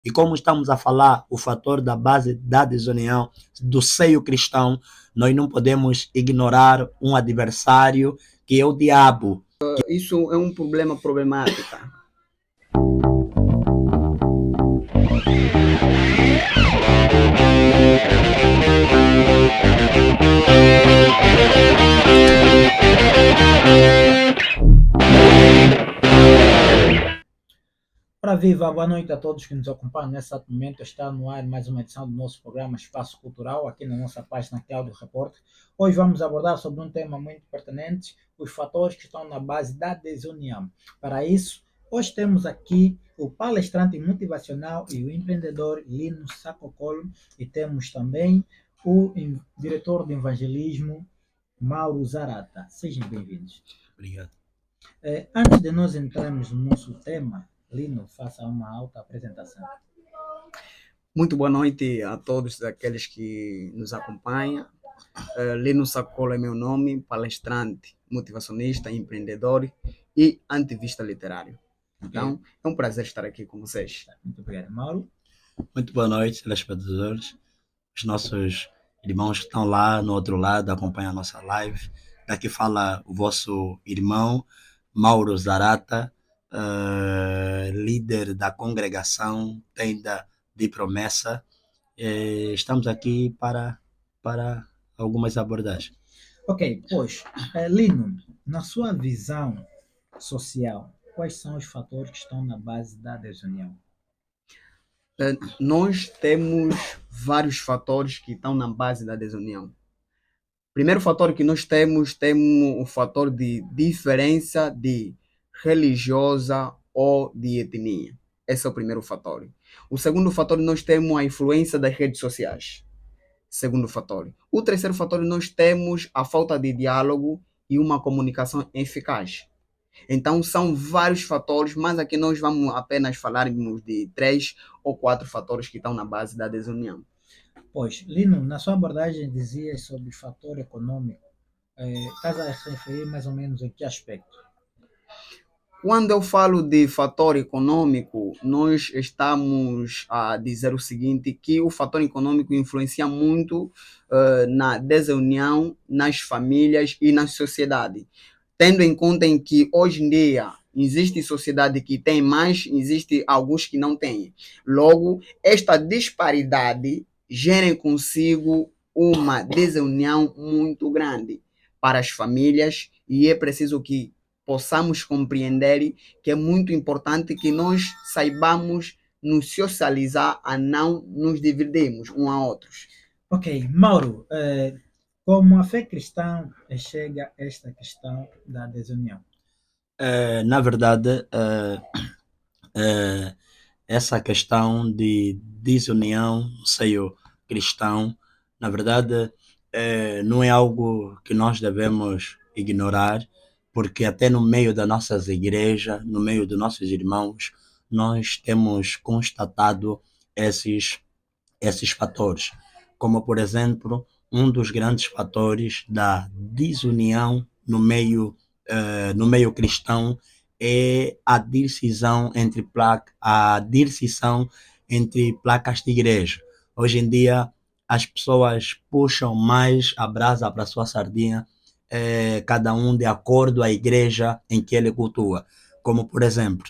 E como estamos a falar o fator da base da desunião, do seio cristão, nós não podemos ignorar um adversário que é o diabo. Isso é um problema problemático. Ora viva, boa noite a todos que nos acompanham. Nesse exato momento está no ar mais uma edição do nosso programa Espaço Cultural, aqui na nossa página Cláudio Repórter. Hoje vamos abordar sobre um tema muito pertinente, os fatores que estão na base da desunião. Para isso, hoje temos aqui o palestrante motivacional e o empreendedor Lino Sacocolo e temos também o diretor de evangelismo Mauro Zarata. Sejam bem-vindos. Obrigado. Antes de nós entrarmos no nosso tema, Lino, faça uma alta apresentação. Muito boa noite a todos aqueles que nos acompanham. Lino Sacolo é meu nome, palestrante, motivacionista, empreendedor e ativista literário. Então, é um prazer estar aqui com vocês. Muito obrigado, Mauro. Muito boa noite, telespectadores, os nossos irmãos que estão lá no outro lado, acompanham a nossa live. Daqui fala o vosso irmão, Mauro Zarata, líder da congregação Tenda de Promessa. Estamos aqui para algumas abordagens. Ok, pois, Lino, na sua visão social, quais são os fatores que estão na base da desunião? Nós temos vários fatores que estão na base da desunião. Primeiro fator que nós temos o fator de diferença de religiosa ou de etnia. Esse é o primeiro fator. O segundo fator, nós temos a influência das redes sociais. Segundo fator. O terceiro fator, nós temos a falta de diálogo e uma comunicação eficaz. Então, são vários fatores, mas aqui nós vamos apenas falarmos de 3 ou 4 fatores que estão na base da desunião. Pois, Lino, na sua abordagem dizia sobre o fator econômico. Estás a se referir mais ou menos em que aspecto? Quando eu falo de fator econômico, nós estamos a dizer o seguinte, que o fator econômico influencia muito na desunião, nas famílias e na sociedade. Tendo em conta em que hoje em dia existe sociedade que tem mais, existe alguns que não têm. Logo, esta disparidade gera consigo uma desunião muito grande para as famílias e é preciso que possamos compreender que é muito importante que nós saibamos nos socializar a não nos dividirmos uns a outros. Ok, Mauro, como a fé cristã chega a esta questão da desunião? Na verdade, essa questão de desunião no seio cristão, na verdade, não é algo que nós devemos ignorar, porque até no meio das nossas igrejas, no meio dos nossos irmãos, nós temos constatado esses fatores, como por exemplo, um dos grandes fatores da desunião no meio cristão é a decisão entre placas de igreja. Hoje em dia, as pessoas puxam mais a brasa para a sua sardinha, cada um de acordo com a igreja em que ele cultua. Como, por exemplo,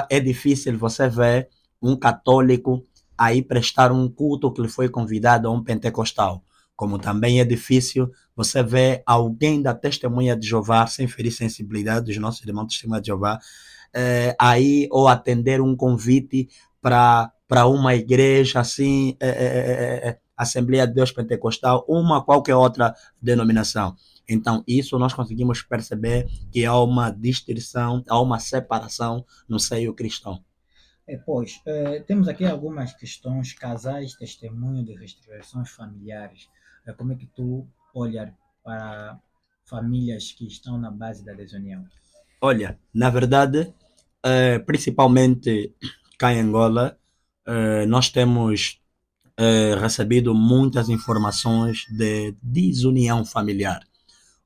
é difícil você ver um católico aí prestar um culto que lhe foi convidado a um pentecostal. Como também é difícil você ver alguém da testemunha de Jeová, sem ferir sensibilidade dos nossos irmãos da testemunha de Jeová, aí ou atender um convite para uma igreja assim, Assembleia de Deus Pentecostal, uma qualquer outra denominação. Então, isso nós conseguimos perceber que há uma distinção, há uma separação no seio cristão. Pois, temos aqui algumas questões, casais, testemunho de restrições familiares. Como é que tu olhas para famílias que estão na base da desunião? Olha, na verdade, principalmente cá em Angola, nós temos recebido muitas informações de desunião familiar.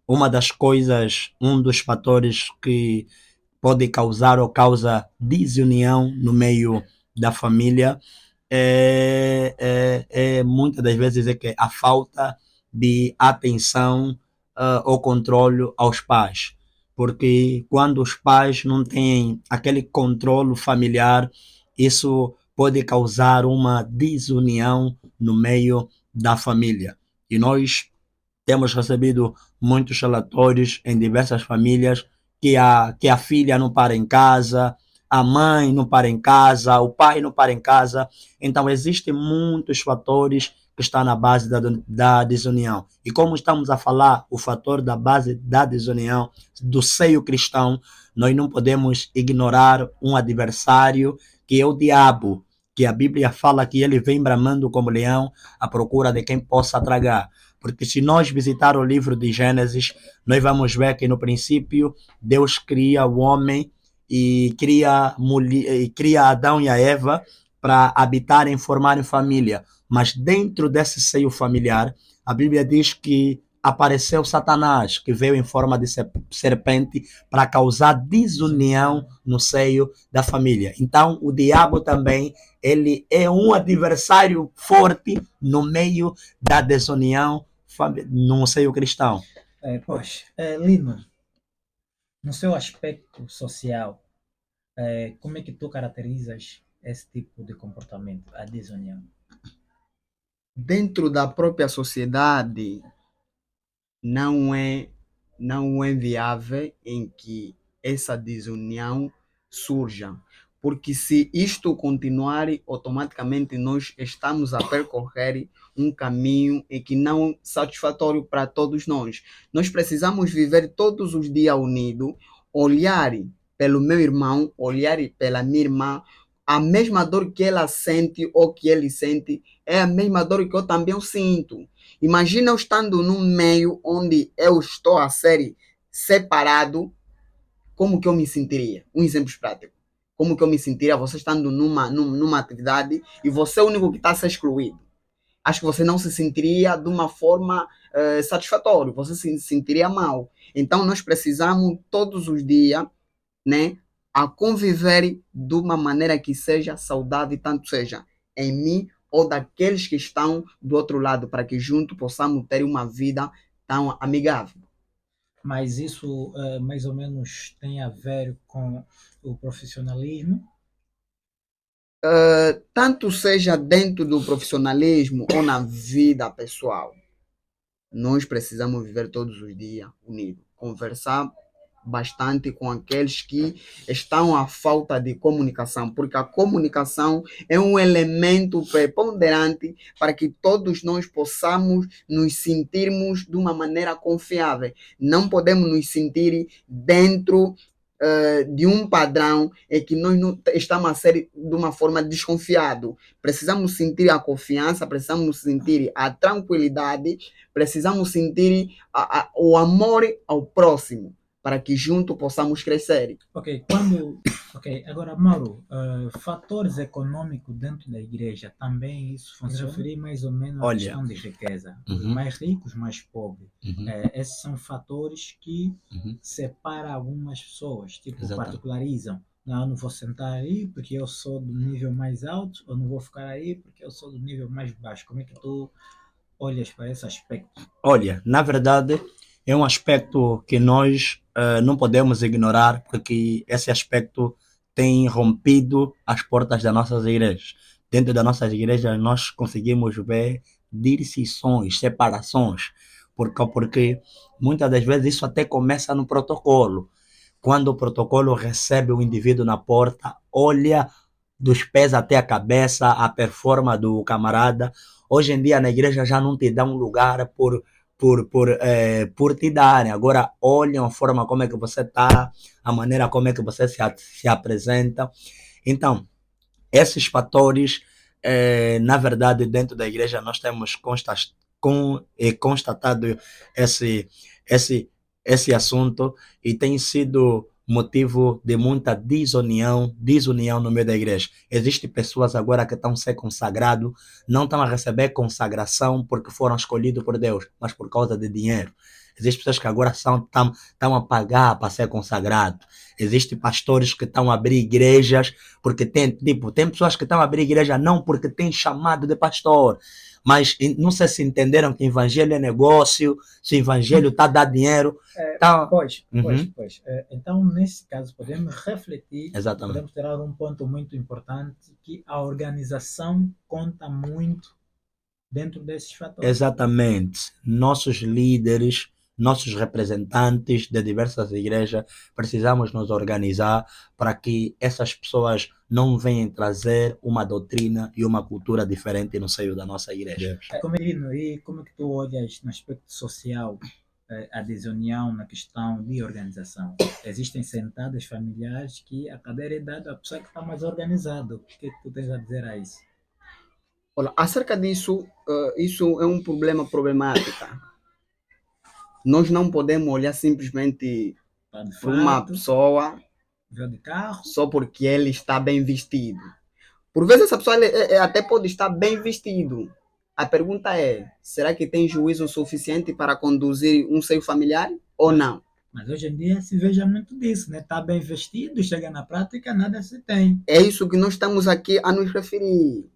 Uma das coisas, um dos fatores que pode causar ou causa desunião no meio da família muitas das vezes é que a falta de atenção ou controle aos pais. Porque quando os pais não têm aquele controle familiar, isso pode causar uma desunião no meio da família. E nós temos recebido muitos relatórios em diversas famílias que a filha não para em casa, a mãe não para em casa, o pai não para em casa. Então, existem muitos fatores que estão na base da desunião. E como estamos a falar, o fator da base da desunião, do seio cristão, nós não podemos ignorar um adversário que é o diabo, que a Bíblia fala que ele vem bramando como leão à procura de quem possa tragar. Porque se nós visitar o livro de Gênesis, nós vamos ver que no princípio Deus cria o homem e cria Adão e a Eva para habitarem e formarem família. Mas dentro desse seio familiar, a Bíblia diz que apareceu Satanás, que veio em forma de serpente para causar desunião no seio da família. Então, o diabo também, ele é um adversário forte no meio da desunião no seio cristão. Lino, no seu aspecto social, como é que tu caracterizas esse tipo de comportamento, a desunião? Dentro da própria sociedade, não é viável em que essa desunião surja. Porque se isto continuar, automaticamente nós estamos a percorrer um caminho que não é satisfatório para todos nós. Nós precisamos viver todos os dias unidos, olhar pelo meu irmão, olhar pela minha irmã, a mesma dor que ela sente ou que ele sente é a mesma dor que eu também sinto. Imagina eu estando num meio onde eu estou a ser separado, como que eu me sentiria? Um exemplo prático. Como que eu me sentiria você estando numa atividade e você é o único que está a ser excluído? Acho que você não se sentiria de uma forma satisfatória, você se sentiria mal. Então nós precisamos todos os dias, né, a conviver de uma maneira que seja saudável, tanto seja em mim ou daqueles que estão do outro lado, para que juntos possamos ter uma vida tão amigável. Mas isso mais ou menos tem a ver com o profissionalismo? Tanto seja dentro do profissionalismo ou na vida pessoal, nós precisamos viver todos os dias unidos, conversar bastante com aqueles que estão à falta de comunicação, porque a comunicação é um elemento preponderante para que todos nós possamos nos sentirmos de uma maneira confiável. Não podemos nos sentir dentro de um padrão em que nós não estamos a ser de uma forma desconfiado. Precisamos sentir a confiança, precisamos sentir a tranquilidade, precisamos sentir o amor ao próximo, para que juntos possamos crescer. Ok, agora Mauro, fatores econômicos dentro da igreja, também isso se referir mais ou menos à questão de riqueza. Os mais ricos, mais pobres. Esses são fatores que separam algumas pessoas, tipo, particularizam. Não, eu não vou sentar aí porque eu sou do nível mais alto, ou não vou ficar aí porque eu sou do nível mais baixo. Como é que tu olhas para esse aspecto? Olha, na verdade, é um aspecto que nós não podemos ignorar, porque esse aspecto tem rompido as portas das nossas igrejas. Dentro das nossas igrejas, nós conseguimos ver distinções, separações, porque muitas das vezes isso até começa no protocolo. Quando o protocolo recebe o indivíduo na porta, olha dos pés até a cabeça, a performance do camarada. Hoje em dia na igreja já não te dá um lugar por te darem. Agora olham a forma como é que você está, a maneira como é que você se apresenta. Então, esses fatores, na verdade, dentro da igreja nós temos constatado esse assunto e tem sido motivo de muita desunião no meio da igreja. Existem pessoas agora que estão a ser consagrados, não estão a receber consagração porque foram escolhidos por Deus, mas por causa de dinheiro. Existem pessoas que agora estão a pagar para ser consagrado. Existem pastores que estão a abrir igrejas, porque tem pessoas que estão a abrir igreja não porque tem chamado de pastor, mas não sei se entenderam que evangelho é negócio, se o evangelho está a dar dinheiro. Tá... Pois. Então, nesse caso, podemos refletir, Exatamente. podemos tirar um ponto muito importante, que a organização conta muito dentro desses fatores. Exatamente. Nossos líderes, nossos representantes de diversas igrejas, precisamos nos organizar para que essas pessoas não venham trazer uma doutrina e uma cultura diferente no seio da nossa igreja. Como é que tu olhas no aspecto social a desunião na questão de organização? Existem sentadas familiares que a cadeira é dada à pessoa que está mais organizada. O que tu tens a dizer a isso? Olha, acerca disso, isso é um problema problemático. Nós não podemos olhar simplesmente para uma pessoa de carro, só porque ele está bem vestido. Por vezes essa pessoa até pode estar bem vestido. A pergunta é, será que tem juízo suficiente para conduzir um seio familiar ou não? Mas hoje em dia se veja muito disso, né? Está bem vestido, chega na prática, nada se tem. É isso que nós estamos aqui a nos referir.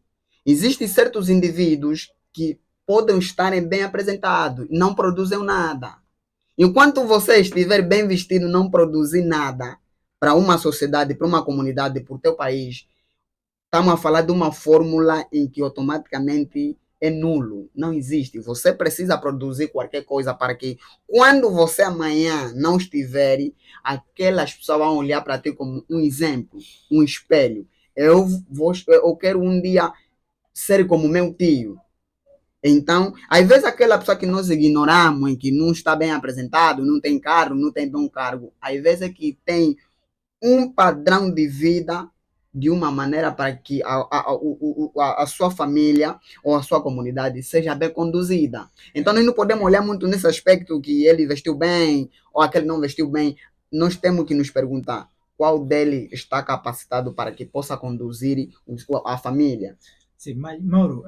Existem certos indivíduos que podem estar bem apresentados, não produzem nada. Enquanto você estiver bem vestido, não produzir nada para uma sociedade, para uma comunidade, para o teu país, estamos a falar de uma fórmula em que automaticamente é nulo, não existe. Você precisa produzir qualquer coisa para que quando você amanhã não estiver, aquelas pessoas vão olhar para ti como um exemplo, um espelho. Eu quero um dia ser como meu tio. Então, às vezes aquela pessoa que nós ignoramos, que não está bem apresentado, não tem carro, não tem bom cargo, às vezes é que tem um padrão de vida de uma maneira para que a sua família ou a sua comunidade seja bem conduzida. Então, nós não podemos olhar muito nesse aspecto que ele vestiu bem ou aquele não vestiu bem. Nós temos que nos perguntar qual dele está capacitado para que possa conduzir a família. Sim, mas, Mauro,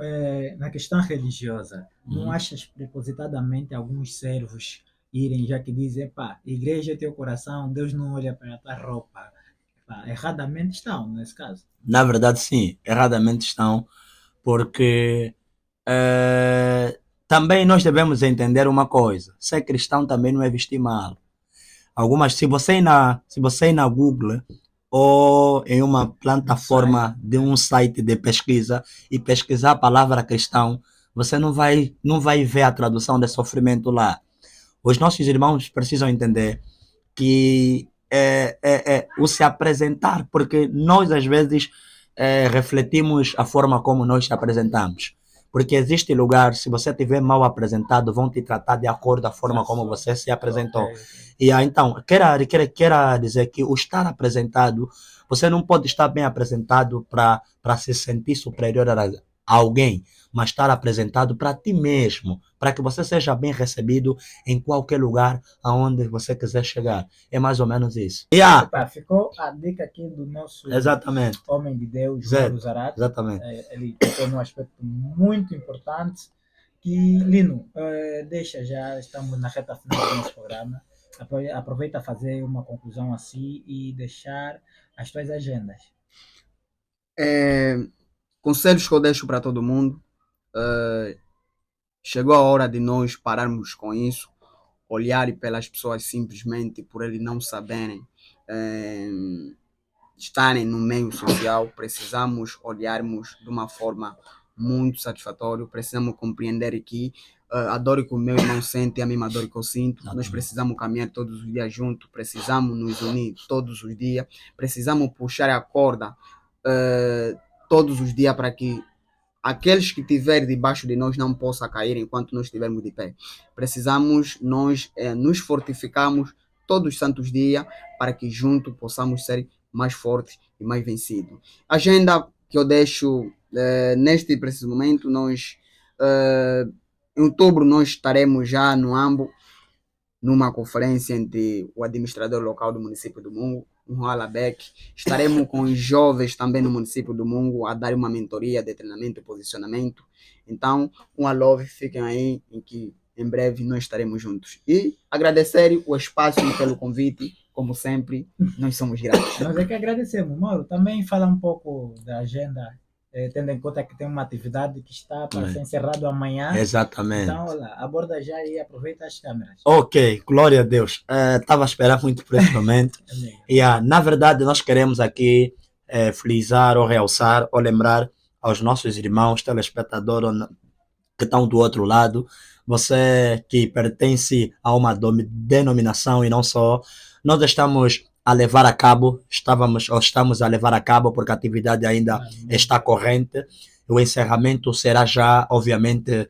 na questão religiosa, não achas propositadamente alguns servos irem, já que dizem, pá, igreja é teu coração, Deus não olha para a tua roupa? Pá, erradamente estão, nesse caso. Na verdade, sim, erradamente estão, porque também nós devemos entender uma coisa: ser cristão também não é vestir mal. Se você ir na Google ou em uma plataforma de um site de pesquisa e pesquisar a palavra cristão, você não vai ver a tradução de sofrimento lá. Os nossos irmãos precisam entender que o se apresentar, porque nós às vezes refletimos a forma como nós se apresentamos. Porque existe lugar, se você estiver mal apresentado, vão te tratar de acordo com a forma como você se apresentou. E então, quero dizer que o estar apresentado, você não pode estar bem apresentado para se sentir superior a alguém, mas estar apresentado para ti mesmo, para que você seja bem recebido em qualquer lugar aonde você quiser chegar. É mais ou menos isso. Epa, ficou a dica aqui do nosso Exatamente. homem de Deus, Mauro Zarate. Exatamente. Ele tocou num aspecto muito importante. Que, Lino, já estamos na reta final do nosso programa. Aproveita a fazer uma conclusão assim e deixar as tuas agendas. Conselhos que eu deixo para todo mundo. Chegou a hora de nós pararmos com isso, olhar pelas pessoas simplesmente por eles não saberem estarem no meio social. Precisamos olharmos de uma forma muito satisfatória, precisamos compreender que a dor que o meu irmão sente é a mesma dor que eu sinto. Nós precisamos caminhar todos os dias juntos, precisamos nos unir todos os dias, precisamos puxar a corda todos os dias para que aqueles que estiverem debaixo de nós não possam cair enquanto nós estivermos de pé. Precisamos nós nos fortificarmos todos os santos dias para que juntos possamos ser mais fortes e mais vencidos. A agenda que eu deixo neste preciso momento, nós em outubro nós estaremos já no Ambo, numa conferência entre o administrador local do município do Mungo, um Alabec. Estaremos com os jovens também no município do Mungo a dar uma mentoria de treinamento e posicionamento. Então, um alô, fiquem aí, em que em breve nós estaremos juntos. E agradecer o espaço e pelo convite, como sempre, nós somos gratos. Nós é que agradecemos. Mauro, também fala um pouco da agenda, tendo em conta que tem uma atividade que está para ser encerrada amanhã. Exatamente. Então, olha, aborda já e aproveita as câmeras. Ok, glória a Deus. Estava a esperar muito por esse momento. Na verdade, nós queremos aqui frisar ou realçar ou lembrar aos nossos irmãos telespectadores que estão do outro lado, você que pertence a uma denominação e não só, nós estamos a levar a cabo, estamos a levar a cabo porque a atividade ainda está corrente. O encerramento será já, obviamente,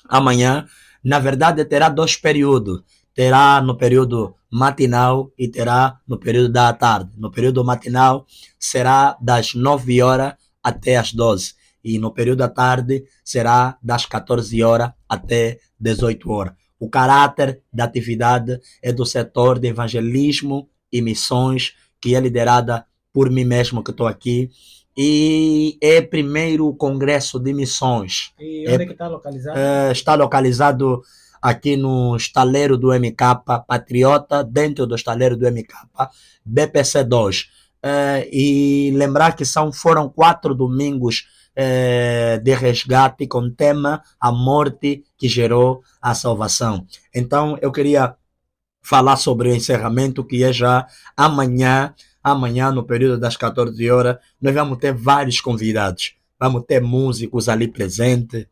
amanhã. Na verdade, terá 2 períodos. Terá no período matinal e terá no período da tarde. No período matinal será das 9 horas até as 12. E no período da tarde será das 14 horas até 18 horas. O caráter da atividade é do setor de evangelismo e missões, que é liderada por mim mesmo, que estou aqui. E é o primeiro congresso de missões. E onde é que está localizado? Está localizado aqui no estaleiro do MK Patriota, dentro do estaleiro do MK BPC 2. E lembrar que foram 4 domingos de resgate com tema a morte que gerou a salvação. Então eu queria falar sobre o encerramento, que é já amanhã, no período das 14 horas, nós vamos ter vários convidados. Vamos ter músicos ali presentes,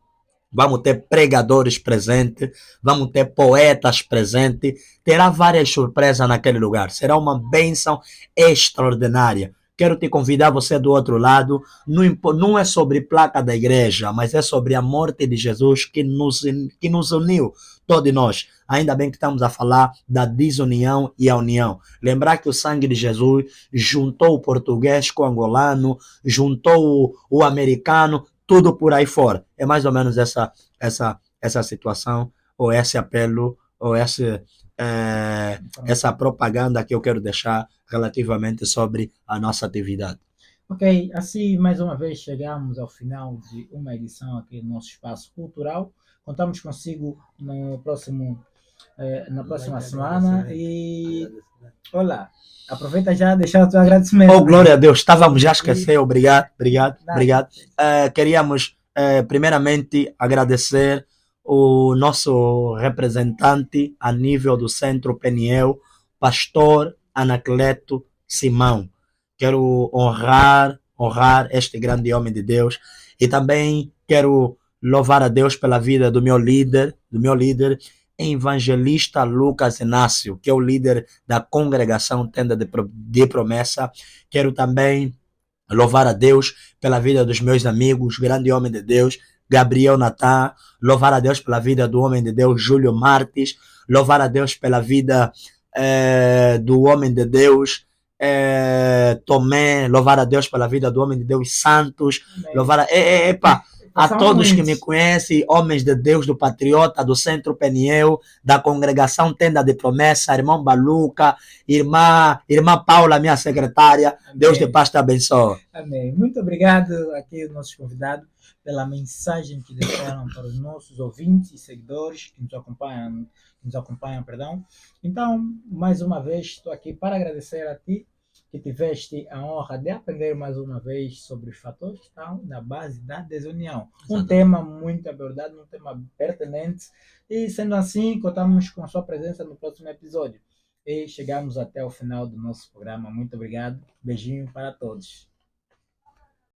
vamos ter pregadores presentes, vamos ter poetas presentes, terá várias surpresas naquele lugar. Será uma bênção extraordinária. Quero te convidar, você do outro lado, não é sobre placa da igreja, mas é sobre a morte de Jesus que nos uniu, todos nós. Ainda bem que estamos a falar da desunião e a união. Lembrar que o sangue de Jesus juntou o português com o angolano, juntou o americano, tudo por aí fora. É mais ou menos essa situação, ou esse apelo, ou essa propaganda que eu quero deixar relativamente sobre a nossa atividade. Ok, assim mais uma vez chegamos ao final de uma edição aqui do nosso espaço cultural. Contamos consigo no próximo, na próxima semana e olá, aproveita já deixar o teu agradecimento. Oh, glória a Deus, estávamos já a esquecer, obrigado. Queríamos primeiramente agradecer o nosso representante a nível do Centro Peniel, pastor Anacleto Simão. Quero honrar este grande homem de Deus e também quero louvar a Deus pela vida do meu líder, evangelista Lucas Inácio, que é o líder da congregação Tenda de Promessa. Quero também louvar a Deus pela vida dos meus amigos, grande homem de Deus, Gabriel Natan. Louvar a Deus pela vida do homem de Deus, Júlio Martins. Louvar a Deus pela vida do homem de Deus, Tomé. Louvar a Deus pela vida do homem de Deus, Santos. Louvar a todos que me conhecem, homens de Deus, do Patriota, do Centro Peniel, da congregação Tenda de Promessa, irmão Baluca, irmã Paula, minha secretária. Amém. Deus de paz te abençoe. Amém. Muito obrigado aqui aos nossos convidados pela mensagem que deixaram para os nossos ouvintes e seguidores que nos acompanham. Então, mais uma vez, estou aqui para agradecer a ti que tiveste a honra de aprender mais uma vez sobre os fatores que estão na base da desunião. Um tema muito abordado, um tema pertinente, e sendo assim, contamos com a sua presença no próximo episódio. E chegamos até o final do nosso programa. Muito obrigado. Beijinho para todos.